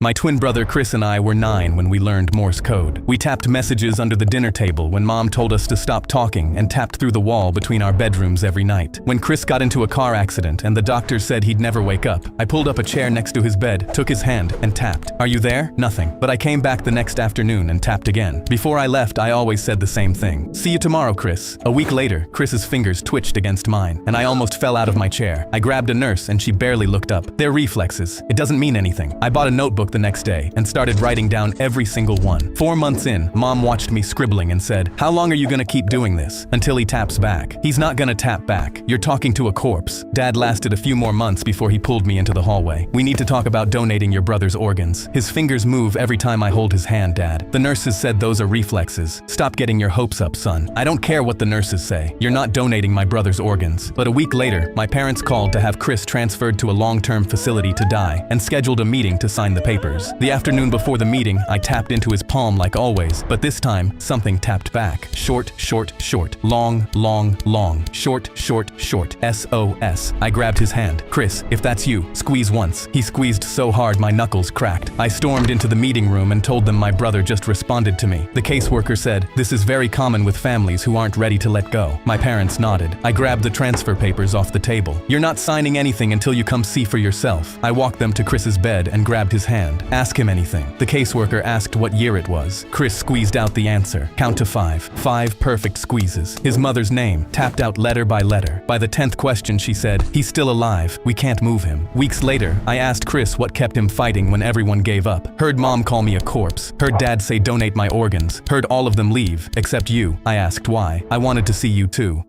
My twin brother Chris and I were 9 when we learned Morse code. We tapped messages under the dinner table when Mom told us to stop talking and tapped through the wall between our bedrooms every night. When Chris got into a car accident and the doctors said he'd never wake up, I pulled up a chair next to his bed, took his hand, and tapped. "Are you there?" Nothing. But I came back the next afternoon and tapped again. Before I left, I always said the same thing. "See you tomorrow, Chris." A week later, Chris's fingers twitched against mine, and I almost fell out of my chair. I grabbed a nurse and she barely looked up. They're reflexes. It doesn't mean anything. I bought a notebook the next day and started writing down every single one. 4 months in, Mom watched me scribbling and said, "How long are you gonna keep doing this? Until he taps back." "He's not gonna tap back. You're talking to a corpse." Dad lasted a few more months before he pulled me into the hallway. "We need to talk about donating your brother's organs. His fingers move every time I hold his hand, Dad. The nurses said those are reflexes. Stop getting your hopes up, son." "I don't care what the nurses say. You're not donating my brother's organs." But a week later, my parents called to have Chris transferred to a long-term facility to die and scheduled a meeting to sign the papers. The afternoon before the meeting, I tapped into his palm like always, but this time, something tapped back. Short, short, short. Long, long, long. Short, short, short. SOS. I grabbed his hand. "Chris, if that's you, squeeze once." He squeezed so hard my knuckles cracked. I stormed into the meeting room and told them my brother just responded to me. The caseworker said, "This is very common with families who aren't ready to let go." My parents nodded. I grabbed the transfer papers off the table. "You're not signing anything until you come see for yourself." I walked them to Chris's bed and grabbed his hand. "Ask him anything." The caseworker asked what year it was. Chris squeezed out the answer. "Count to 5. 5 perfect squeezes." His mother's name, tapped out letter by letter. By the 10th question she said, "He's still alive. We can't move him." Weeks later, I asked Chris what kept him fighting when everyone gave up. Heard Mom call me a corpse. Heard Dad say donate my organs. Heard all of them leave, except you. I asked why. "I wanted to see you too."